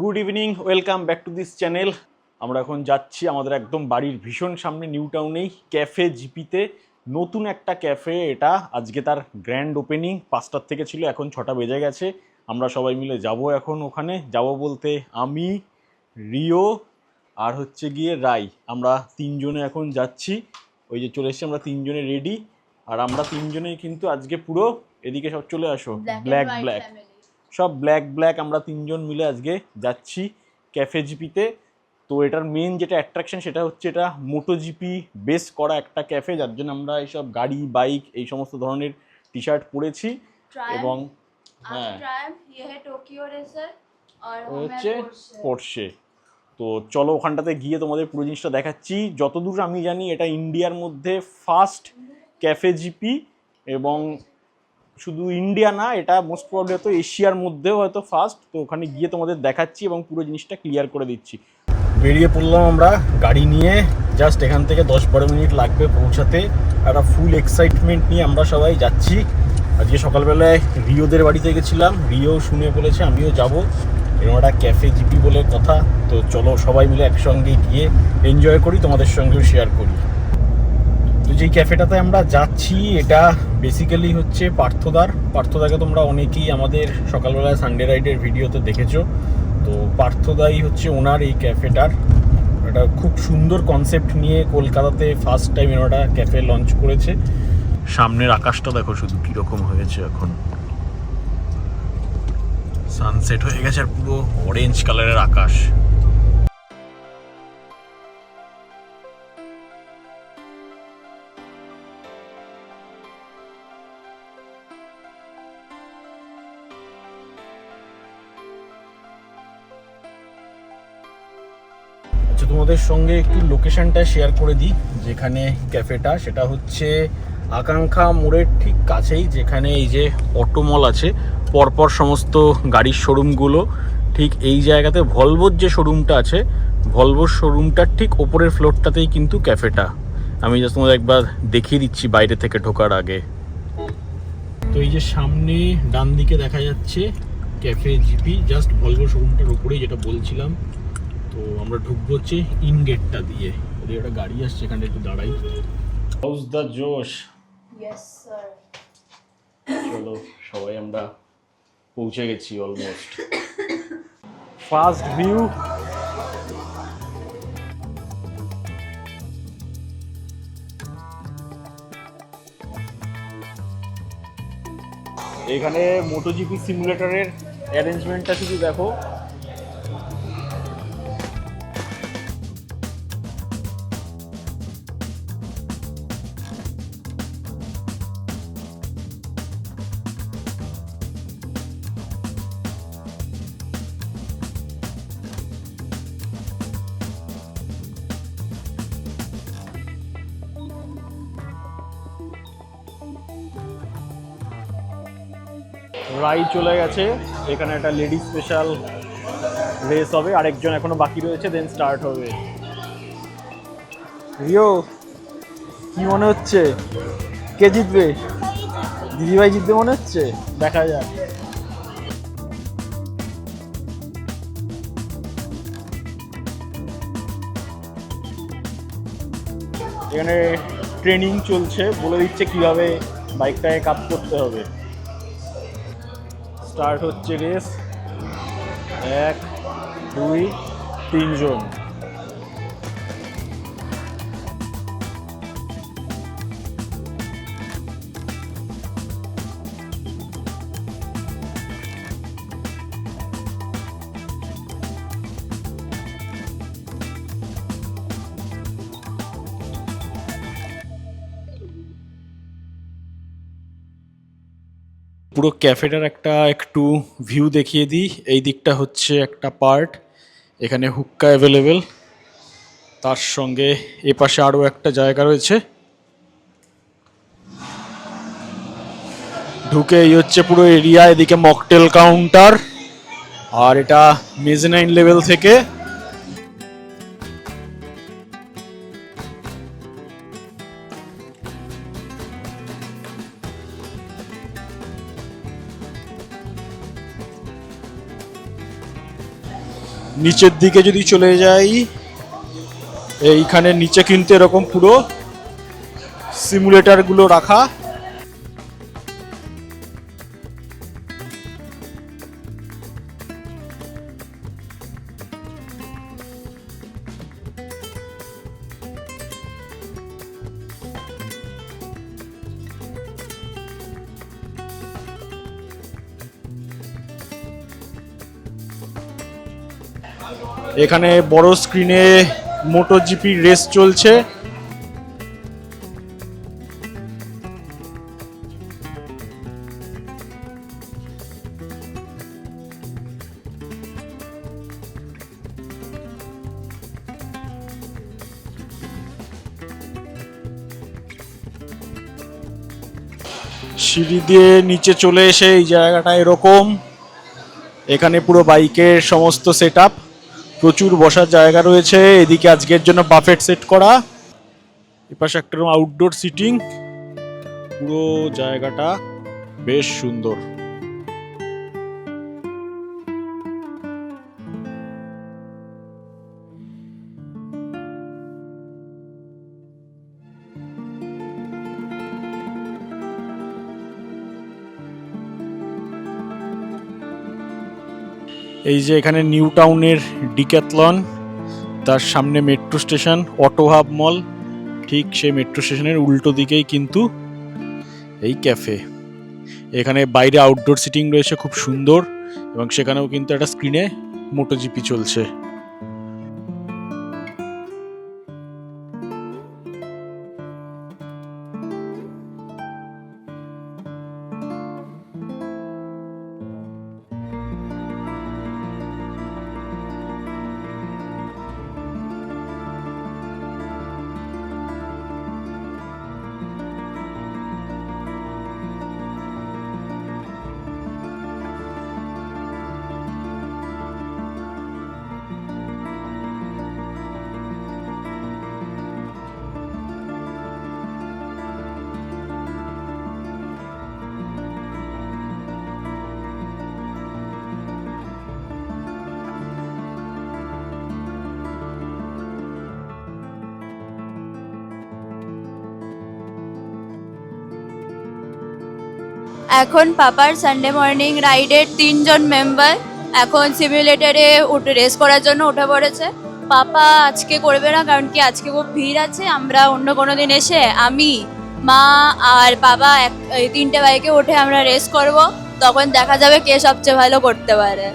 Good evening, welcome back to this channel. আমরা এখন যাচ্ছি আমাদের একদম বাড়ির ভীষণ সামনে নিউ টাউনেই ক্যাফে জিপিতে। নতুন একটা ক্যাফে, এটা আজকে তার গ্র্যান্ড ওপেনিং। 5টার থেকে ছিল, এখন 6টা বেজে গেছে। আমরা সবাই মিলে যাব এখন ওখানে। যাব বলতে আমি, রিও আর হচ্ছে গিয়ে রাই, আমরা তিনজনে এখন যাচ্ছি। ওই যে চলে এসেছি আমরা তিনজনে রেডি। আর আমরা তিনজনেই কিন্তু আজকে পুরো, এদিকে সব চলে আসো, ব্ল্যাক ব্ল্যাক, সব ব্ল্যাক ব্ল্যাক, আমরা তিনজন মিলে আজকে যাচ্ছি ক্যাফে জিপিতে। তো এটার মেন যেটা অ্যাট্রাকশন সেটা হচ্ছে এটা মোটো জিপি বেস করা একটা ক্যাফে, যার জন্য আমরা এইসব গাড়ি বাইক এই সমস্ত ধরনের টি শার্ট পরেছি। এবং হ্যাঁ হচ্ছে পোর্শে। তো চলো ওখানটাতে গিয়ে তোমাদের পুরো জিনিসটা দেখাচ্ছি। যতদূর আমি জানি এটা ইন্ডিয়ার মধ্যে ফার্স্ট ক্যাফে জিপি, এবং শুধু ইন্ডিয়া না, এটা মোস্ট প্রবলি হয়তো এশিয়ার মধ্যেও হয়তো ফার্স্ট। তো ওখানে গিয়ে তোমাদের দেখাচ্ছি এবং পুরো জিনিসটা ক্লিয়ার করে দিচ্ছি। বেরিয়ে পড়লাম আমরা গাড়ি নিয়ে, জাস্ট এখান থেকে 10-12 মিনিট লাগবে পৌঁছাতে। একটা ফুল এক্সাইটমেন্ট নিয়ে আমরা সবাই যাচ্ছি। আজকে সকালবেলায় রিওদের বাড়িতে গেছিলাম, রিও শুনে বলেছে আমিও যাব, এরকম একটা ক্যাফে জিপি বলে কথা। তো চলো সবাই মিলে একসঙ্গে গিয়ে এনজয় করি, তোমাদের সঙ্গেও শেয়ার করি। তো যেই ক্যাফেটাতে আমরা যাচ্ছি এটা বেসিক্যালি হচ্ছে পার্থদাকে তোমরা অনেকেই আমাদের সকালবেলায় সানডে রাইডের ভিডিওতে দেখেছো। তো পার্থদাই হচ্ছে ওনার এই ক্যাফেটার। এটা খুব সুন্দর কনসেপ্ট নিয়ে কলকাতাতে ফার্স্ট টাইম ওটা ক্যাফে লঞ্চ করেছে। সামনের আকাশটা দেখো শুধু কীরকম হয়েছে, এখন সানসেট হয়ে গেছে আর পুরো অরেঞ্জ কালারের আকাশ। তোমাদের সঙ্গে একটু লোকেশনটা শেয়ার করে দিই যেখানে ক্যাফেটা, সেটা হচ্ছে আকাঙ্ক্ষা মোড়ের ঠিক কাছেই, যেখানে এই যে অটোমল আছে পরপর সমস্ত গাড়ির শোরুমগুলো, ঠিক এই জায়গাতে ভলভোর যে শোরুমটা আছে, ভলভোর শোরুমটার ঠিক ওপরের ফ্লোরটাতেই কিন্তু ক্যাফেটা। আমি জাস্ট তোমাদের একবার দেখিয়ে দিচ্ছি বাইরে থেকে ঢোকার আগে। তো এই যে সামনে ডান দিকে দেখা যাচ্ছে ক্যাফে জিপি, জাস্ট ভলভোর শোরুমটার ওপরেই, যেটা বলছিলাম। তো আমরা ঢুকবো হচ্ছে ইন গেটটা দিয়ে। ওদের একটা গাড়ি আসছে, এখানে একটু দাঁড়াই। হাউস দ্য জোশ। Yes sir. চলো সবাই আমরা পৌঁছে গেছি অলমোস্ট। ফার্স্ট ভিউ, এখানে মোটোজিপি সিমুলেটরের অ্যারেঞ্জমেন্টটা শুধু দেখো। রাই চলে গেছে, এখানে একটা লেডি স্পেশাল রেস হবে, আরেকজন এখনো বাকি রয়েছে, দেন স্টার্ট হবে। রিও কি মনে হচ্ছে, কে জিতবে? দিদিভাই জিতবে মনে হচ্ছে, দেখা যাক। এখানে ট্রেনিং চলছে, বলে দিচ্ছে কিভাবে বাইকটাকে কাজ করতে হবে। স্টার্ট হচ্ছে রেস, 1 2 3 জন। পুরো ক্যাফেটার একটা একটু ভিউ দেখিয়ে দিই। এই দিকটা হচ্ছে একটা পার্ট, এখানে হুক্কা অ্যাভেলেবেল, তার সঙ্গে এ পাশে আরও একটা জায়গা রয়েছে। ঢুকে এই হচ্ছে পুরো এরিয়া, এদিকে মকটেল কাউন্টার, আর এটা মেজেনাইন লেভেল থেকে নিচের দিকে যদি চলে যাই, এইখানে নিচে কিন্তু এরকম পুরো সিমুলেটরগুলো রাখা। এখানে বড় স্ক্রিনে মোটোজিপি রেস চলছে। সিঁড়ি দিয়ে নিচে চলে এসে এই জায়গাটা এরকম, এখানে পুরো বাইকের সমস্ত সেটআপ, প্রচুর বসার জায়গা রয়েছে। এদিকে আজকের জন্য বাফেট সেট করা, এপাশে একটা আউটডোর সিটিং, পুরো জায়গাটা বেশ সুন্দর। এই যে এখানে নিউ টাউনের ডিক্যাথলন, তার সামনে মেট্রো স্টেশন, অটো হাব মল, ঠিক সেই মেট্রো স্টেশনের উল্টো দিকেই কিন্তু এই ক্যাফে। এখানে বাইরে আউটডোর সিটিং রয়েছে খুব সুন্দর, এবং সেখানেও কিন্তু একটা স্ক্রিনে মোটোজিপি চলছে। এখন পাপার সানডে মর্নিং রাইডের 3 জন মেম্বার এখন সিমুলেটরে রেস করার জন্য উঠে পড়েছে। পাপা আজকে করবে না, কারণ কি আজকে খুব ভিড় আছে। আমরা অন্য কোনো দিন এসে আমি, মা আর বাবা এই 3টে বাইকে উঠে আমরা রেস করব, তখন দেখা যাবে কে সবচেয়ে ভালো করতে পারে।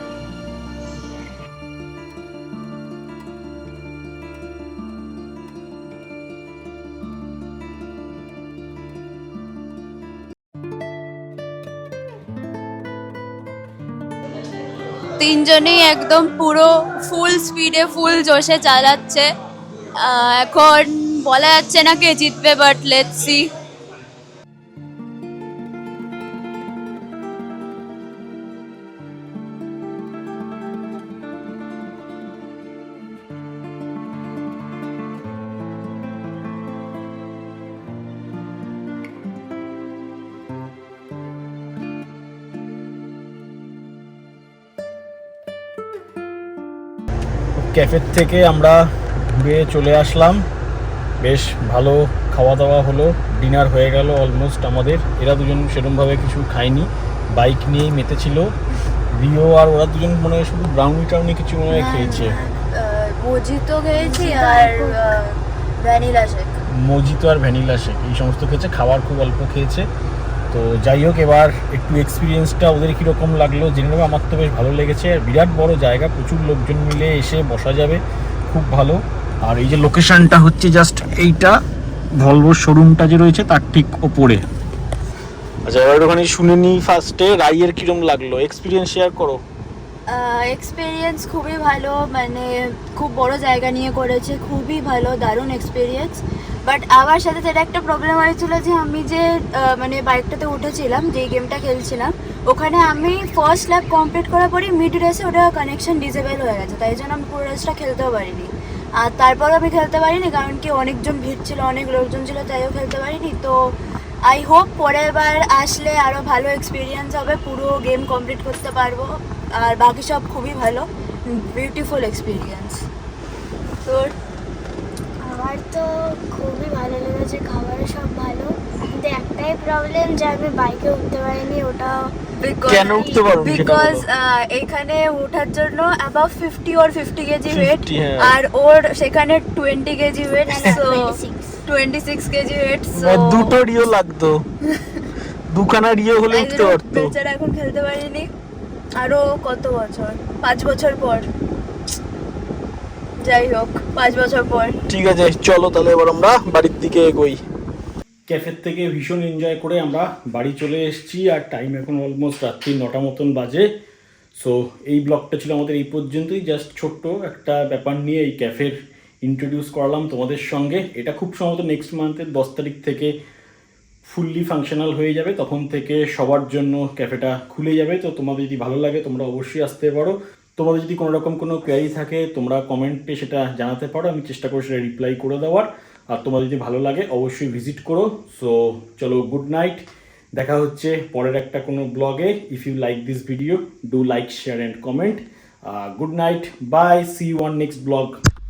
তিনজনেই একদম পুরো ফুল স্পিডে ফুল জোশে চালাচ্ছে। এখন বলা যাচ্ছে না কে জিতবে, বাট লেটস সি। ক্যাফের থেকে আমরা ঘুরে চলে আসলাম, বেশ ভালো খাওয়া দাওয়া হলো, ডিনার হয়ে গেল অলমোস্ট আমাদের। এরা দুজন সেরকমভাবে কিছু খায়নি, বাইক নিয়েই মেতেছিল। রিও আর ওরা দুজন মনে হয় শুধু ব্রাউনি টাউনি কিছু মনে হয় খেয়েছে। মজিতো খেয়েছি আর ভ্যানিলা শেক। মজিতো আর ভ্যানিলা শেক এই সমস্ত খেয়েছে, খাবার খুব অল্প খেয়েছে। তো যাই হোক, এবার একটু এক্সপিরিয়েন্সটা ওদের কীরকম লাগলো জেনে নেবো। আমার তো বেশ ভালো লেগেছে, আর বিরাট বড় জায়গা, প্রচুর লোকজন মিলে এসে বসা যাবে, খুব ভালো। আর এই যে লোকেশনটা হচ্ছে জাস্ট এইটা, ভলভো শোরুমটা যে রয়েছে তার ঠিক ওপরে। আচ্ছা, এবার ওখানে শুনে নিই ফার্স্টে রাইয়ের কীরকম লাগলো, এক্সপিরিয়েন্স শেয়ার করো। এক্সপিরিয়েন্স খুবই ভালো, মানে খুব বড় জায়গা নিয়ে করেছে, খুবই ভালো, দারুণ এক্সপিরিয়েন্স। বাট আমার সাথে যেটা একটা প্রবলেম হয়েছিল যে আমি যে মানে বাইকটাতে উঠেছিলাম, যেই গেমটা খেলছিলাম, ওখানে আমি ফার্স্ট ল্যাপ কমপ্লিট করার পরই মিড রেসে ওটা কানেকশন ডিসেবল হয়ে গেছে, তাই জন্য আমি পুরো রেসটা খেলতেও পারিনি। আর তারপরও আমি খেলতে পারিনি কারণ কি অনেকজন ভিড় ছিল, অনেক লোকজন ছিল, তাইও খেলতে পারিনি। তো আই হোপ পরের বার আসলে আরও ভালো এক্সপিরিয়েন্স হবে, পুরো গেম কমপ্লিট করতে পারবো। আর বাকি সব খুবই ভালো, বিউটিফুল এক্সপিরিয়েন্স। তোর? আমার তো খুবই ভালো লেগেছে, খাবারও সব ভালো, কিন্তু একটাই প্রবলেম যে আমি বাইকে উঠতে পারিনি। ওটা কেন উঠতে পারো না সেটা বিকজ বলো। এখানে ওঠার জন্য অ্যাবাভ 50 or 50 কেজি ওয়েট, 50, হ্যাঁ। আর ওর সেখানে 20 কেজি ওয়েট, না, না, সো 26 26 কেজি ওয়েট। সো দুটো রিও লাগতো, দুখানা রিও হলে উঠতে পারতো। বেচারা এখন খেলতে পারিনি। আরো কত বছর, 5 বছর পর, যাই হোক 5 বছর পর। ঠিক আছে, চলো তাহলে এবার আমরা বাড়ির দিকে এগোই। ক্যাফের থেকে ভীষণ এনজয় করে আমরা বাড়ি চলে এসেছি, আর টাইম এখন অলমোস্ট রাত্রি 9টা মতন বাজে। সো এই ব্লগটা ছিল আমাদের এই পর্যন্তই, জাস্ট ছোট্ট একটা ব্যাপার নিয়ে এই ক্যাফের ইন্ট্রোডিউস করলাম তোমাদের সঙ্গে। এটা খুব সম্ভবত নেক্সট মান্থের 10 তারিখ থেকে ফুললি ফাংশনাল হয়ে যাবে, তখন থেকে সবার জন্য ক্যাফেটা খুলে যাবে। তো তোমাদের যদি ভালো লাগে তোমরা অবশ্যই আসতে পারো। তোমাদের যদি কোনো রকম কোনো কোয়ারি থাকে তোমরা কমেন্টে সেটা জানাতে পারো, আমি চেষ্টা করছি সেটা রিপ্লাই করে দেওয়ার। আর তোমাদের যদি ভালো লাগে অবশ্যই ভিজিট করো। সো চলো, গুড নাইট, দেখা হচ্ছে পরের একটা কোনো ব্লগে। If you like this video, do like, share and comment. Good night, bye, see you on next blog.